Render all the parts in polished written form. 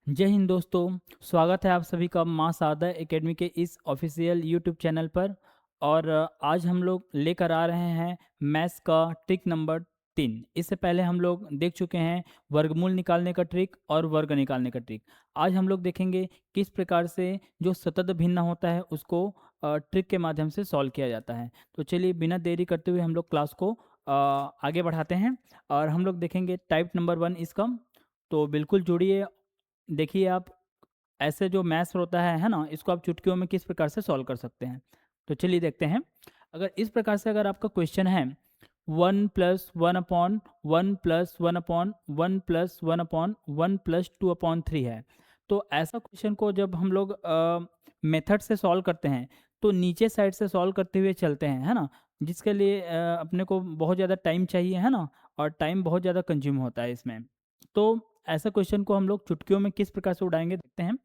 जय हिंद दोस्तों। स्वागत है आप सभी का माँ सादा एकेडमी के इस ऑफिशियल यूट्यूब चैनल पर। और आज हम लोग लेकर आ रहे हैं मैथ्स का ट्रिक नंबर 3। इससे पहले हम लोग देख चुके हैं वर्गमूल निकालने का ट्रिक और वर्ग निकालने का ट्रिक। आज हम लोग देखेंगे किस प्रकार से जो सतत भिन्न होता है उसको ट्रिक के माध्यम से सॉल्व किया जाता है। तो चलिए बिना देरी करते हुए हम लोग क्लास को आगे बढ़ाते हैं और हम लोग देखेंगे टाइप नंबर 1 इसका। तो बिल्कुल जुड़िए। देखिए आप, ऐसे जो मैथ्स होता है ना, इसको आप चुटकियों में किस प्रकार से सॉल्व कर सकते हैं। तो चलिए देखते हैं। अगर इस प्रकार से अगर आपका क्वेश्चन है 1+1/(1+1/(1+1/(1+2/3) है, तो ऐसा क्वेश्चन को जब हम लोग मेथड से सॉल्व करते हैं तो नीचे साइड से सॉल्व करते हुए चलते हैं, है ना। जिसके लिए अपने को बहुत ज़्यादा टाइम चाहिए, है ना, और टाइम बहुत ज़्यादा कंज्यूम होता है इसमें। तो ऐसा क्वेश्चन को हम लोग चुटकियों में किस प्रकार से उड़ाएंगे देखते हैं।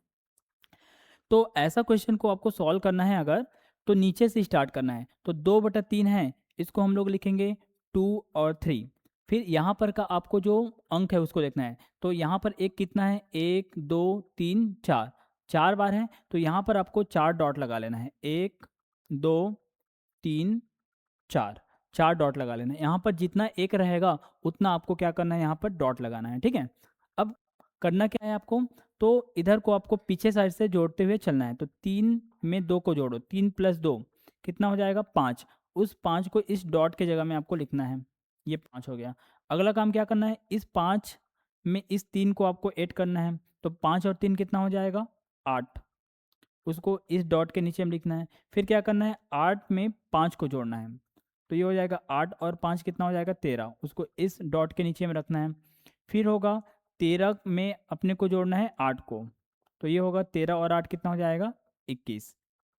तो ऐसा क्वेश्चन को आपको सॉल्व करना है अगर, तो नीचे से स्टार्ट करना है। तो 2/3 है, इसको हम लोग लिखेंगे 2 और 3। फिर यहाँ पर का आपको जो अंक है उसको देखना है। तो यहाँ पर एक कितना है, 1 2 3 4, 4 बार है, तो यहाँ पर आपको 4 डॉट लगा लेना है। 1 2 3 4, 4 डॉट लगा लेना है। यहाँ पर जितना एक रहेगा उतना आपको क्या करना है, यहाँ पर डॉट लगाना है, ठीक है। अब करना क्या है आपको, तो इधर को आपको पीछे साइड से जोड़ते हुए चलना है। तो 3 में 2 को जोड़ो, 3 + 2 कितना हो जाएगा, 5। उस 5 को इस डॉट के जगह में आपको लिखना है। ये 5 हो गया। अगला काम क्या करना है, इस 5 में इस 3 को आपको ऐड करना है। तो 5 और 3 कितना हो जाएगा, 8। उसको इस डॉट के नीचे में लिखना है। फिर क्या करना है, 8 में 5 को जोड़ना है। तो ये हो जाएगा 8 और 5 कितना हो जाएगा, 13। उसको इस डॉट के नीचे में रखना है। फिर होगा 13 में अपने को जोड़ना है 8 को। तो ये होगा 13 और 8 कितना हो जाएगा, 21।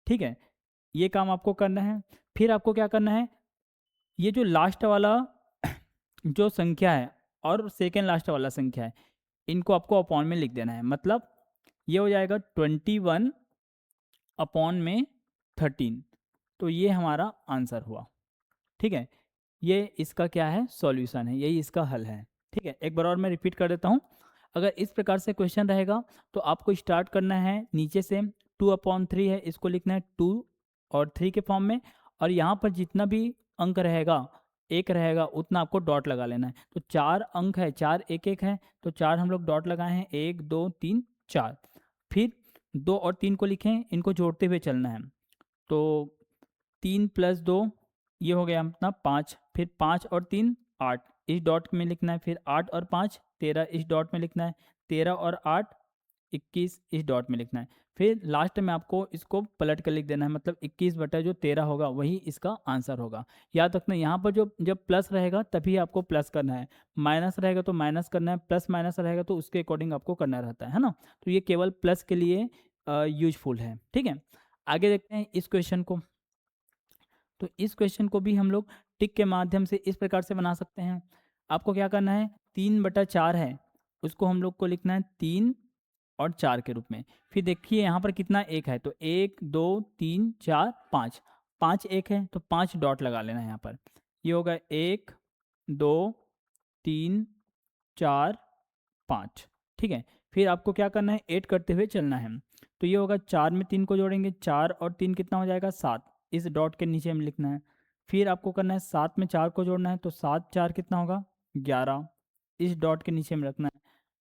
ठीक है, ये काम आपको करना है। फिर आपको क्या करना है, ये जो लास्ट वाला जो संख्या है और सेकेंड लास्ट वाला संख्या है, इनको आपको अपॉन में लिख देना है। मतलब ये हो जाएगा 21 अपॉन में 13। तो ये हमारा आंसर हुआ। ठीक है, ये इसका क्या है, सॉल्यूशन है, यही इसका हल है। ठीक है, एक बार और मैं रिपीट कर देता हूँ। अगर इस प्रकार से क्वेश्चन रहेगा तो आपको स्टार्ट करना है नीचे से। 2/3 है, इसको लिखना है 2 और 3 के फॉर्म में। और यहाँ पर जितना भी अंक रहेगा, एक रहेगा, उतना आपको डॉट लगा लेना है। तो 4 अंक है, 4 एक एक है, तो 4 हम लोग डॉट लगाए हैं, 1 2 3 4। फिर 2 और 3 को लिखें, इनको जोड़ते हुए चलना है। तो 3 + 2 ये हो गया अपना 5। फिर 5 और 3 8, इस डॉट में लिखना है। फिर 8 और 5 13, इस डॉट में लिखना है। 13 और 8 21, इस डॉट में लिखना है। फिर लास्ट में आपको इसको पलट कर लिख देना है। मतलब 21 बटा जो 13 होगा वही इसका आंसर होगा। याद रखना, यहाँ पर जो जब प्लस रहेगा तभी आपको प्लस करना है, माइनस रहेगा तो माइनस करना है, प्लस माइनस रहेगा तो उसके अकॉर्डिंग आपको करना रहता है ना। तो ये केवल प्लस के लिए यूजफुल है। ठीक है, आगे देखते हैं इस क्वेश्चन को। तो इस क्वेश्चन को भी हम लोग टिक के माध्यम से इस प्रकार से बना सकते हैं। आपको क्या करना है, 3/4 है, उसको हम लोग को लिखना है 3 और 4 के रूप में। फिर देखिए यहाँ पर कितना एक है, तो 1 2 3 4 5, 5 एक है, तो 5 डॉट लगा लेना है यहाँ पर। ये होगा 1 2 3 4 5। ठीक है, फिर आपको क्या करना है, ऐड करते हुए चलना है। तो ये होगा 4 में 3 को जोड़ेंगे, 4 और 3 कितना हो जाएगा, 7। इस डॉट के नीचे में लिखना है। फिर आपको करना है 7 में 4 को जोड़ना है, तो 7 4 कितना होगा, 11। इस डॉट के नीचे में रखना है।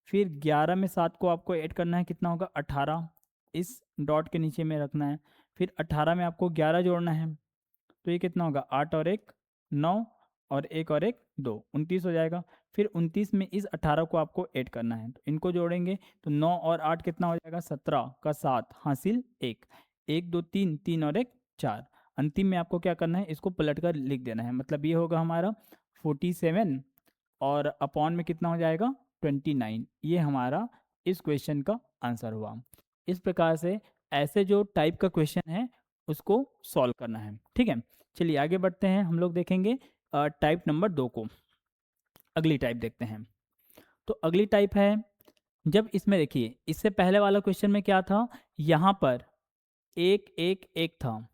फिर 11 में 7 को आपको ऐड करना है, कितना होगा, 18। इस डॉट के नीचे में रखना है। फिर 18 में आपको 11 जोड़ना है, तो ये कितना होगा, 8 और 1 9, और 1 और 1 2, 29 हो जाएगा। फिर 29 में इस 18 को आपको ऐड करना है, तो इनको जोड़ेंगे तो 9 और 8 कितना हो जाएगा, 17 का 7 हासिल 1, 1 2 3 3 और 1 4। अंतिम में आपको क्या करना है, इसको पलट कर लिख देना है। मतलब ये होगा हमारा 47 और अपॉन में कितना हो जाएगा, 29। ये हमारा इस क्वेश्चन का आंसर हुआ। इस प्रकार से ऐसे जो टाइप का क्वेश्चन है उसको सॉल्व करना है। ठीक है, चलिए आगे बढ़ते हैं। हम लोग देखेंगे टाइप नंबर 2 को। अगली टाइप देखते हैं। तो अगली टाइप है, जब इसमें देखिए, इससे पहले वाला क्वेश्चन में क्या था, यहाँ पर 1 1 1 था।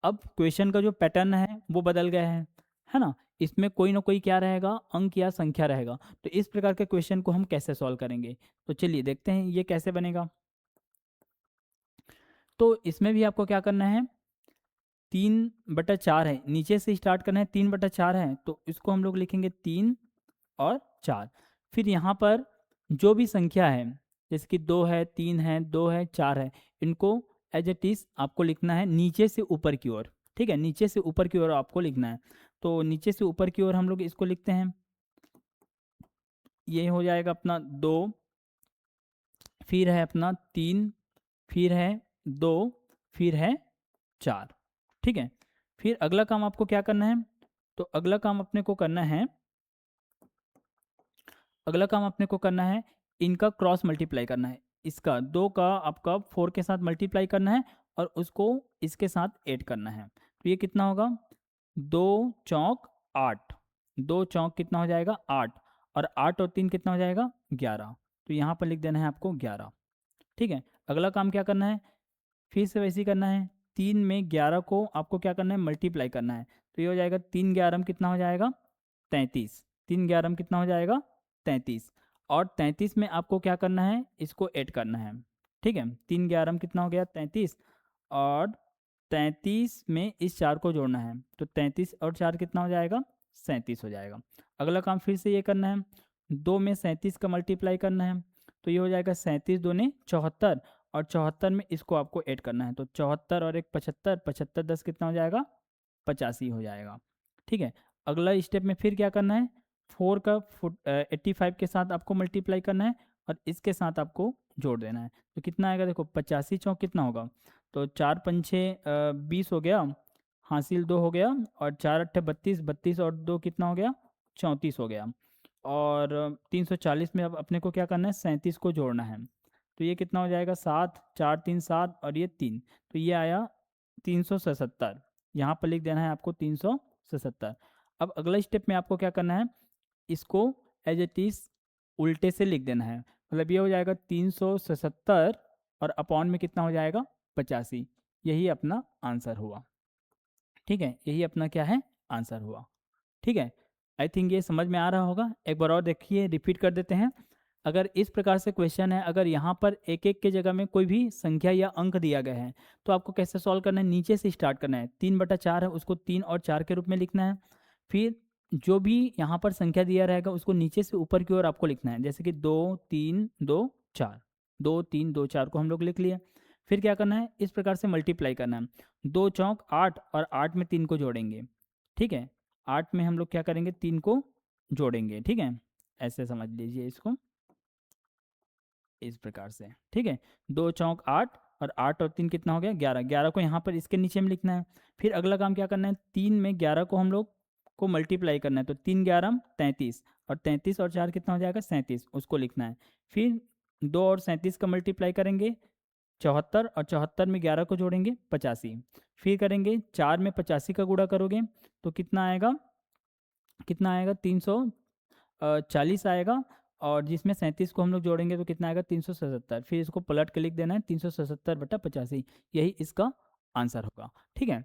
अब क्वेश्चन का जो पैटर्न है वो बदल गया है ना। इसमें कोई ना कोई क्या रहेगा, अंक या संख्या रहेगा। तो इस प्रकार के क्वेश्चन को हम कैसे सॉल्व करेंगे, तो चलिए देखते हैं ये कैसे बनेगा। तो इसमें भी आपको क्या करना है, 3/4 है, नीचे से स्टार्ट करना है, 3/4 है, तो इसको हम लोग लिखेंगे 3 और 4। फिर यहाँ पर जो भी संख्या है, जैसे कि 2 है, 3 है, 2 है, 4 है, इनको एज इट इज़ आपको लिखना है नीचे से ऊपर की ओर। ठीक है, नीचे से ऊपर की ओर आपको लिखना है। तो नीचे से ऊपर की ओर हम लोग इसको लिखते हैं, ये हो जाएगा अपना 2, फिर है अपना 3, फिर है 2, फिर है 4। ठीक है, फिर अगला काम आपको क्या करना है, तो अगला काम अपने को करना है, अगला काम अपने को करना है, इनका क्रॉस मल्टीप्लाई करना है। इसका 2 का आपका 4 के साथ मल्टीप्लाई करना है और उसको इसके साथ ऐड करना है। तो ये कितना होगा, 2 चौक 8, 2 चौक कितना हो जाएगा 8, और 8 और 3 कितना हो जाएगा 11। तो यहाँ पर लिख देना है आपको 11। ठीक है, अगला काम क्या करना है, फिर से वैसे ही करना है, 3 में 11 को आपको क्या करना है, मल्टीप्लाई करना है। तो ये हो जाएगा 3 11 में कितना हो जाएगा 33, 3 11 में कितना हो जाएगा 33, और 33 में आपको क्या करना है, इसको ऐड करना है। ठीक है, 3 11 में कितना हो गया 33, और 33 में इस 4 को जोड़ना है, तो 33 और 4 कितना हो जाएगा 37 हो जाएगा। अगला काम फिर से ये करना है, 2 में 37 का मल्टीप्लाई करना है, तो ये हो जाएगा 37 दूने 74, और 74 में इसको आपको ऐड करना है, तो 74 और एक 75, 75 10 कितना हो जाएगा 85 हो जाएगा। ठीक है, अगला स्टेप में फिर क्या करना है, 4 का 85 के साथ आपको मल्टीप्लाई करना है और इसके साथ आपको जोड़ देना है। तो कितना आएगा देखो, 85 चौक कितना होगा, तो 4 पंछे 20 हो गया, हासिल 2 हो गया, और 4 अट्ठे 32, 32 और 2 कितना हो गया 34 हो गया, और 340 में अब अपने को क्या करना है, 37 को जोड़ना है। तो ये कितना हो जाएगा 7, 4 3 7, और ये 3, तो ये आया 377। यहाँ पर लिख देना है आपको 377। अब अगला स्टेप में आपको क्या करना है, इसको एज इट इज़ उल्टे से लिख देना है, मतलब ये हो जाएगा 377 और अपॉन में कितना हो जाएगा 85। यही अपना आंसर हुआ। ठीक है, यही अपना क्या है, आंसर हुआ। ठीक है, आई थिंक ये समझ में आ रहा होगा। एक बार और देखिए, रिपीट कर देते हैं। अगर इस प्रकार से क्वेश्चन है, अगर यहाँ पर एक एक के जगह में कोई भी संख्या या अंक दिया गया है, तो आपको कैसे सॉल्व करना है, नीचे से स्टार्ट करना है। 3/4 है, उसको 3 और 4 के रूप में लिखना है। फिर जो भी यहाँ पर संख्या दिया रहेगा उसको नीचे से ऊपर की ओर आपको लिखना है, जैसे कि 2 3 2 4, 2 3 2 4 को हम लोग लिख लिए। फिर क्या करना है, इस प्रकार से मल्टीप्लाई करना है, 2 चौक 8, और 8 में 3 को जोड़ेंगे। ठीक है, 8 में हम लोग क्या करेंगे, 3 को जोड़ेंगे। ठीक है, ऐसे समझ लीजिए इसको, इस प्रकार से। ठीक है, 2 चौक 8, और 8 और 3 कितना हो गया 11, 11 को यहाँ पर इसके नीचे में लिखना है। फिर अगला काम क्या करना है, 3 में 11 को हम लोग को मल्टीप्लाई करना है, तो 3 11 33, और 33 और 4 कितना हो जाएगा 37, उसको लिखना है। फिर 2 और 37 का मल्टीप्लाई करेंगे 74, और 74 में 11 को जोड़ेंगे 85। फिर करेंगे 4 में 85 का गुणा करोगे तो कितना आएगा, कितना आएगा 340 आएगा, और जिसमें 37 को हम लोग जोड़ेंगे तो कितना आएगा 377। फिर इसको पलट के लिख देना है 377/85, यही इसका आंसर होगा। ठीक है,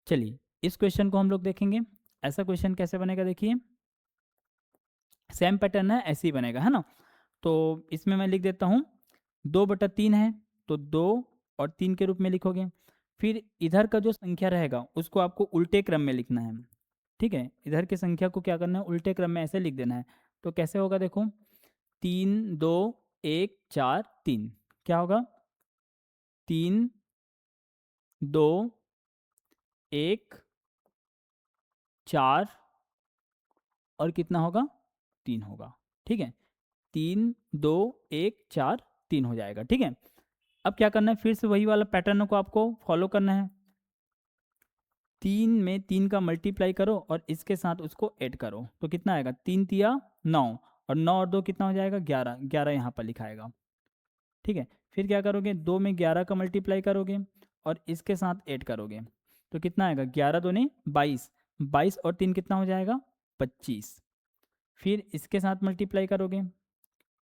चलिए इस क्वेश्चन को हम लोग देखेंगे। ऐसा क्वेश्चन कैसे बनेगा, देखिए सेम पैटर्न है, ऐसे ही बनेगा, है ना। तो इसमें मैं लिख देता हूँ 2/3 है, तो 2 और 3 के रूप में लिखोगे। फिर इधर का जो संख्या रहेगा उसको आपको उल्टे क्रम में लिखना है। ठीक है, इधर की संख्या को क्या करना है, उल्टे क्रम में ऐसे लिख देना है। तो कैसे होगा देखो, 3 2 1 4 3, क्या होगा 3 2 1 4, और कितना होगा 3 होगा। ठीक है, 3 2 1 4 3 हो जाएगा। ठीक है, अब क्या करना है, फिर से वही वाला पैटर्न को आपको फॉलो करना है। 3 में 3 का मल्टीप्लाई करो और इसके साथ उसको ऐड करो, तो कितना आएगा 3 तिया 9, और 9 और 2 कितना हो जाएगा 11, 11 यहाँ पर लिखाएगा। ठीक है, फिर क्या करोगे, 2 में 11 का मल्टीप्लाई करोगे और इसके साथ ऐड करोगे, तो कितना आएगा 11 दूने 22, 22 और 3 कितना हो जाएगा 25। फिर इसके साथ मल्टीप्लाई करोगे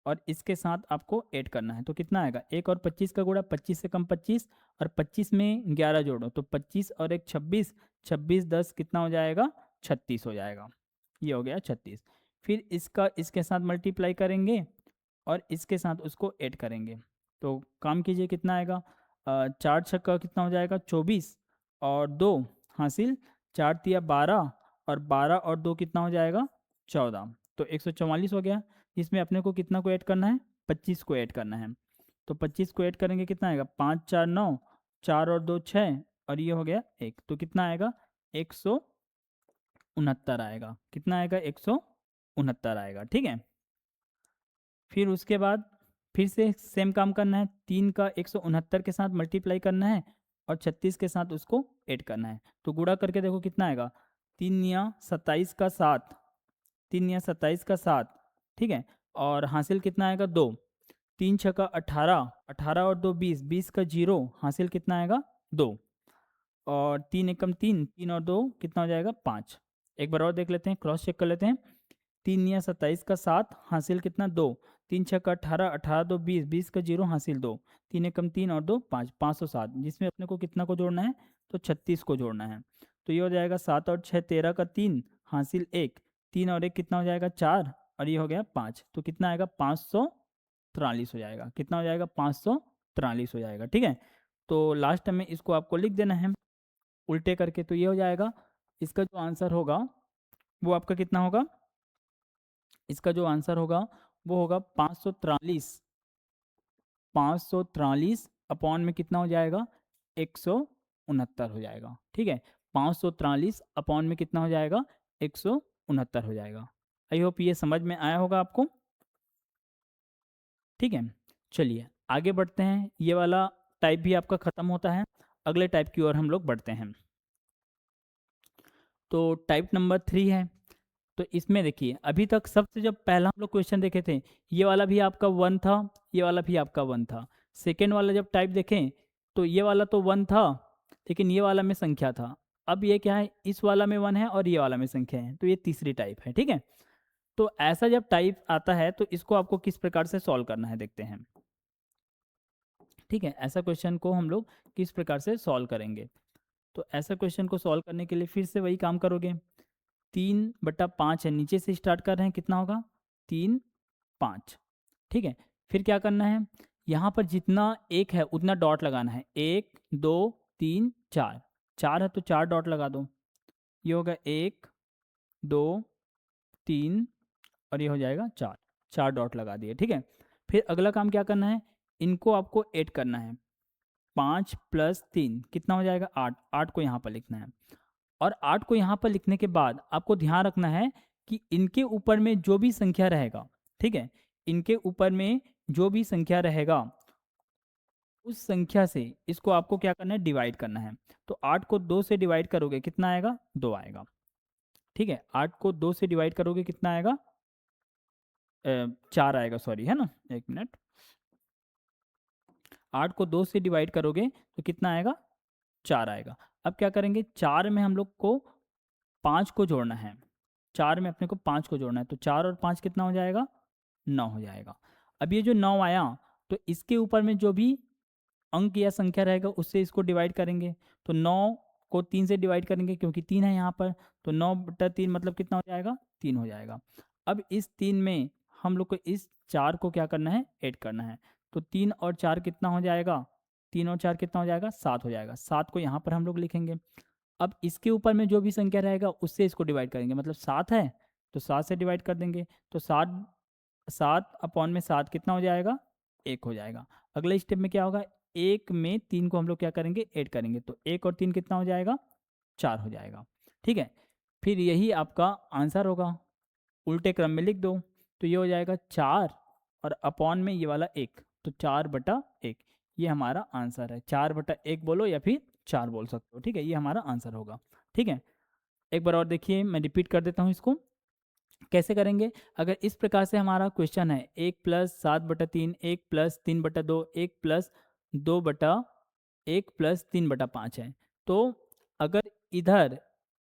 और इसके साथ आपको ऐड करना है, तो कितना आएगा 1 और 25 का गुणा, 25 से कम 25, और 25 में 11 जोड़ो तो 25 और एक 26, 26 10 कितना हो जाएगा 36 हो जाएगा। ये हो गया 36। फिर इसका इसके साथ मल्टीप्लाई करेंगे और इसके साथ उसको ऐड करेंगे। तो काम कीजिए, कितना आएगा, 4 छक्का कितना हो जाएगा 24 और 2 हासिल, 4 तिया 12 और 12 और 2 कितना हो जाएगा 14। तो 144 हो गया। इसमें अपने को कितना को ऐड करना है, 25 को ऐड करना है। तो 25 को ऐड करेंगे कितना आएगा, 5 4 9, 4 और 2 6 और ये हो गया 1। तो कितना आएगा 169 आएगा। कितना आएगा 169 आएगा। ठीक है। फिर उसके बाद फिर से सेम काम करना है, 3 का 169 के साथ मल्टीप्लाई करना है और 36 के साथ उसको ऐड करना है। तो गुणा करके देखो कितना आएगा, 3 या 27 का 7, 3 या 27 का 7। ठीक है। और हासिल कितना आएगा 2, 3 छक्का 18, 18 और 2 20, 20 का 0 हासिल कितना आएगा 2 और 3 एकम 3, 3 और 2 कितना हो जाएगा 5। एक बार और देख लेते हैं, क्रॉस चेक कर लेते हैं। 3 या 27 का 7 हासिल कितना 2, 3 छक्का 18, 18 2 20, 20 का 0 हासिल 2, 3 एकम 3 और 2 5, 507। जिसमें अपने को कितना को जोड़ना है, तो 36 को जोड़ना है। तो ये हो जाएगा 7 और 6 13 का 3 हासिल 1, 3 और 1 कितना हो जाएगा 4 और ये हो गया 5। तो कितना आएगा 543 हो जाएगा। कितना हो जाएगा 543 हो जाएगा। ठीक है। तो लास्ट में इसको आपको लिख देना है उल्टे करके। तो ये हो जाएगा, इसका जो आंसर होगा वो आपका कितना होगा, इसका जो आंसर होगा वो होगा 543। 543 अपॉन में कितना हो जाएगा 169 हो जाएगा। ठीक है। 543 अपॉन में कितना हो जाएगा 169 हो जाएगा। आई होप ये समझ में आया होगा आपको। ठीक है। चलिए आगे बढ़ते हैं। ये वाला टाइप भी आपका ख़त्म होता है, अगले टाइप की ओर हम लोग बढ़ते हैं। तो टाइप नंबर 3 है। तो इसमें देखिए, अभी तक सबसे जब पहला हम लोग क्वेश्चन देखे थे, ये वाला भी आपका 1 था, ये वाला भी आपका 1 था। सेकेंड वाला जब टाइप देखें तो ये वाला तो 1 था, लेकिन ये वाला में संख्या था। अब ये क्या है, इस वाला में 1 है और ये वाला में संख्या है, तो ये तीसरी टाइप है। ठीक है। तो ऐसा जब टाइप आता है तो इसको आपको किस प्रकार से सॉल्व करना है देखते हैं। ठीक है। ऐसा क्वेश्चन को हम लोग किस प्रकार से सॉल्व करेंगे। तो ऐसा क्वेश्चन को सॉल्व करने के लिए फिर से वही काम करोगे। 3/5 है, नीचे से स्टार्ट कर रहे हैं, कितना होगा 3 5। ठीक है। फिर क्या करना है, यहाँ पर जितना एक है उतना डॉट लगाना है। 1 2 3 4, 4 है तो 4 डॉट लगा दो। ये होगा 1 2 3 और ये हो जाएगा 4, 4 डॉट लगा दिए। ठीक है। फिर अगला काम क्या करना है, इनको आपको ऐड करना है। 5 + 3 कितना हो जाएगा 8, 8 को यहाँ पर लिखना है। और 8 को यहाँ पर लिखने के बाद आपको ध्यान रखना है कि इनके ऊपर में जो भी संख्या रहेगा, ठीक है, इनके ऊपर में जो भी संख्या रहेगा उस संख्या से इसको आपको क्या करना है, डिवाइड करना है। तो 8 को 2 से डिवाइड करोगे कितना आएगा 2 आएगा। ठीक है। 8 को 2 से डिवाइड करोगे कितना आएगा 4 आएगा, सॉरी, है ना, एक मिनट। 8 को 2 से डिवाइड करोगे तो कितना आएगा 4 आएगा। अब क्या करेंगे, 4 में हम लोग को 5 को जोड़ना है। 4 में अपने को 5 को जोड़ना है, तो 4 और 5 कितना हो जाएगा 9 हो जाएगा। अब ये जो 9 आया तो इसके ऊपर में जो भी अंक या संख्या रहेगा उससे इसको डिवाइड करेंगे। तो 9 को 3 से डिवाइड करेंगे क्योंकि 3 है यहाँ पर, तो 9/3 मतलब कितना हो जाएगा 3 हो जाएगा। अब इस 3 में हम लोग को इस 4 को क्या करना है, ऐड करना है। तो 3 और 4 कितना हो जाएगा, 3 और 4 कितना हो जाएगा 7 हो जाएगा। 7 को यहाँ पर हम लोग लिखेंगे। अब इसके ऊपर में जो भी संख्या रहेगा उससे इसको डिवाइड करेंगे, मतलब 7 है तो 7 से डिवाइड कर देंगे। तो 7 7 अपॉन में 7 कितना हो जाएगा 1 हो जाएगा। अगले स्टेप में क्या होगा, 1 में 3 को हम लोग क्या करेंगे, ऐड करेंगे। तो 1 और 3 कितना हो जाएगा 4 हो जाएगा। ठीक है। फिर यही आपका आंसर होगा, उल्टे क्रम में लिख दो। तो ये हो जाएगा 4 और अपॉन में ये वाला 1, तो 4/1 ये हमारा आंसर है। 4/1 बोलो या फिर 4 बोल सकते हो। ठीक है। ये हमारा आंसर होगा। ठीक है। एक बार और देखिए, मैं रिपीट कर देता हूँ इसको कैसे करेंगे। अगर इस प्रकार से हमारा क्वेश्चन है, 1 + 7/3, 1 + 3/2, 1 + 2/1 + 3/5 है, तो अगर इधर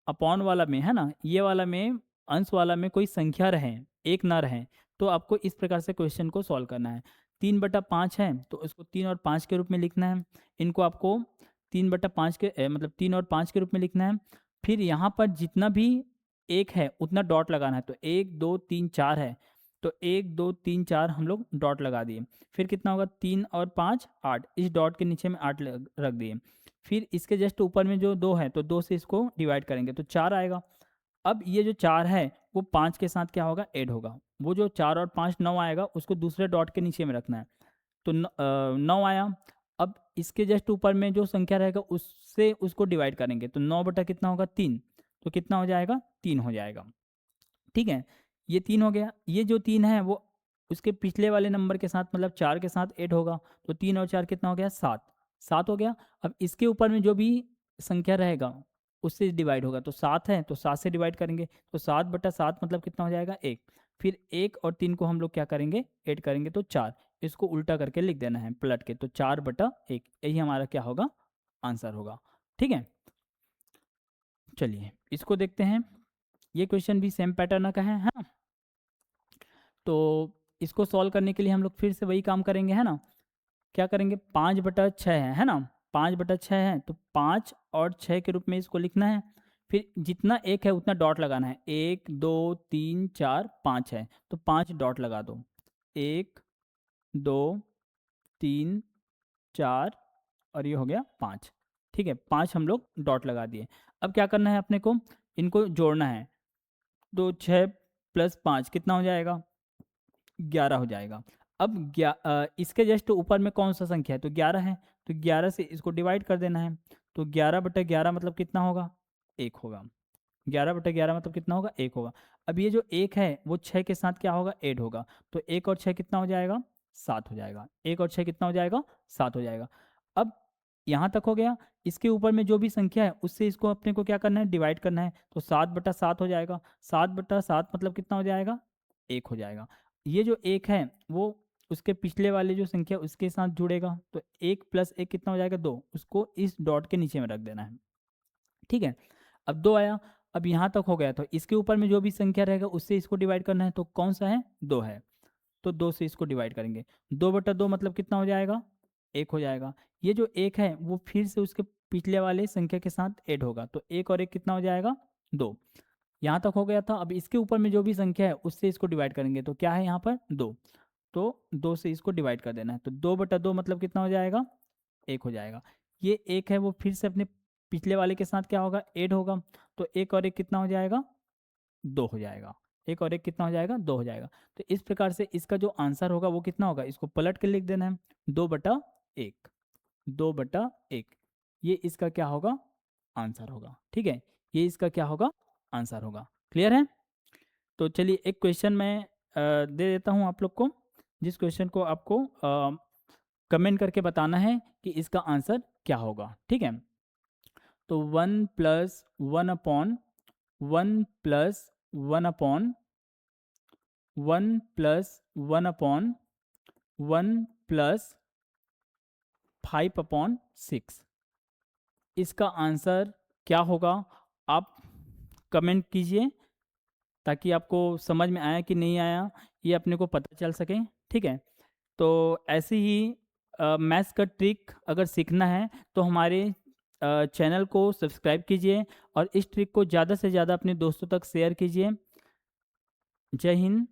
अपॉन वाला में, है ना, ये वाला में अंश वाला में कोई संख्या रहे, एक ना रहे, तो आपको इस प्रकार से क्वेश्चन को सॉल्व करना है। 3/5 है तो उसको 3 और 5 के रूप में लिखना है। इनको आपको 3/5 के मतलब 3 और 5 के रूप में लिखना है। फिर यहाँ पर जितना भी 1 है उतना डॉट लगाना है, तो 1 2 3 4 है, तो 1 2 3 4 हम लोग डॉट लगा दिए। फिर कितना होगा, 3 और 5 8, इस डॉट के नीचे में 8 रख दिए। फिर इसके जस्ट ऊपर में जो 2 है, तो 2 से इसको डिवाइड करेंगे तो 4 आएगा। अब ये जो 4 है वो 5 के साथ क्या होगा, ऐड होगा। वो जो 4 और 5 9 आएगा, उसको दूसरे डॉट के नीचे में रखना है, तो 9 आया। अब इसके जस्ट ऊपर में जो संख्या रहेगा उससे उसको डिवाइड करेंगे, तो 9 बटा कितना होगा, 3, तो कितना हो जाएगा, 3 हो जाएगा। ठीक है, ये 3 हो गया। ये जो 3 है वो उसके पिछले वाले नंबर के साथ मतलब 4 के साथ ऐड होगा, तो 3 और 4 कितना हो गया, 7, 7 हो गया। अब इसके ऊपर में जो भी संख्या रहेगा उससे डिवाइड होगा, तो 7 है तो 7 से डिवाइड करेंगे, तो 7 बटा 7 मतलब कितना हो जाएगा, 1। फिर 1 और 3 को हम लोग क्या करेंगे, ऐड करेंगे, तो 4। इसको उल्टा करके लिख देना है पलट के, तो 4 बटा 1, यही हमारा क्या होगा, आंसर होगा। ठीक है, चलिए इसको देखते हैं। ये क्वेश्चन भी सेम पैटर्न का है ना। तो इसको सॉल्व करने के लिए हम लोग फिर से वही काम करेंगे, है ना। क्या करेंगे, 5/6 है ना, 5/6 है, तो 5 और 6 के रूप में इसको लिखना है। फिर जितना एक है उतना डॉट लगाना है, 1 2 3 4 5 है, तो 5 डॉट लगा दो, 1 2 3 4 और ये हो गया 5। ठीक है, 5 हम लोग डॉट लगा दिए। अब क्या करना है अपने को, इनको जोड़ना है, तो 6 + 5 कितना हो जाएगा, 11 हो जाएगा। अब इसके जस्ट ऊपर में कौन सा संख्या है, तो 11 है, तो 11 से इसको डिवाइड कर देना है, तो 11/11 मतलब कितना होगा, 1 होगा। 11/11 मतलब कितना होगा, 1 होगा। अब ये जो 1 है वो 6 के साथ क्या होगा, ऐड होगा, तो 1 और 6 कितना हो जाएगा, 7 हो जाएगा। 1 और 6 कितना हो जाएगा, 7 हो जाएगा। अब यहाँ तक हो गया। इसके ऊपर में जो भी संख्या है उससे इसको अपने को क्या करना है, डिवाइड करना है, तो 7/7 हो जाएगा। 7/7 मतलब कितना हो जाएगा, 1 हो जाएगा। ये जो 1 है वो उसके पिछले वाले जो संख्या उसके साथ जुड़ेगा, तो 1 + 1 कितना हो जाएगा, 2, उसको इस डॉट के नीचे में रख देना है। ठीक है, अब 2 आया। अब यहाँ तक हो गया, तो इसके ऊपर में जो भी संख्या रहेगा उससे इसको डिवाइड करना है, तो कौन सा है, 2 है, तो 2 से इसको डिवाइड करेंगे। 2/2 मतलब कितना हो जाएगा, 1 हो जाएगा। ये जो 1 है वो फिर से उसके पिछले वाले संख्या के साथ ऐड होगा, तो 1 और 1 कितना हो जाएगा, 2। यहाँ तक हो गया था। अब इसके ऊपर में जो भी संख्या है उससे इसको डिवाइड करेंगे, तो क्या है यहाँ पर, 2, तो 2 से इसको डिवाइड कर देना है, तो 2/2 मतलब कितना हो जाएगा, 1 हो जाएगा। ये 1 है वो फिर से अपने पिछले वाले के साथ क्या होगा, ऐड होगा, तो 1 और 1 कितना हो जाएगा, 2 हो जाएगा। 1 और 1 कितना हो जाएगा, 2 हो जाएगा। तो इस प्रकार से इसका जो आंसर होगा वो कितना होगा, इसको पलट के लिख देना है, 2/1, 2/1, ये इसका क्या होगा, आंसर होगा। ठीक है, ये इसका क्या होगा, आंसर होगा। क्लियर है। तो चलिए एक क्वेश्चन मैं दे देता हूँ आप लोग को, जिस क्वेश्चन को आपको कमेंट करके बताना है कि इसका आंसर क्या होगा। ठीक है, तो 1 + 1 अपॉन 1 + 1 अपॉन 1 + 1 अपॉन 1 + 5/6, इसका आंसर क्या होगा, आप कमेंट कीजिए, ताकि आपको समझ में आया कि नहीं आया ये अपने को पता चल सके। ठीक है, तो ऐसे ही मैथ्स का ट्रिक अगर सीखना है तो हमारे चैनल को सब्सक्राइब कीजिए और इस ट्रिक को ज़्यादा से ज़्यादा अपने दोस्तों तक शेयर कीजिए। जय हिंद,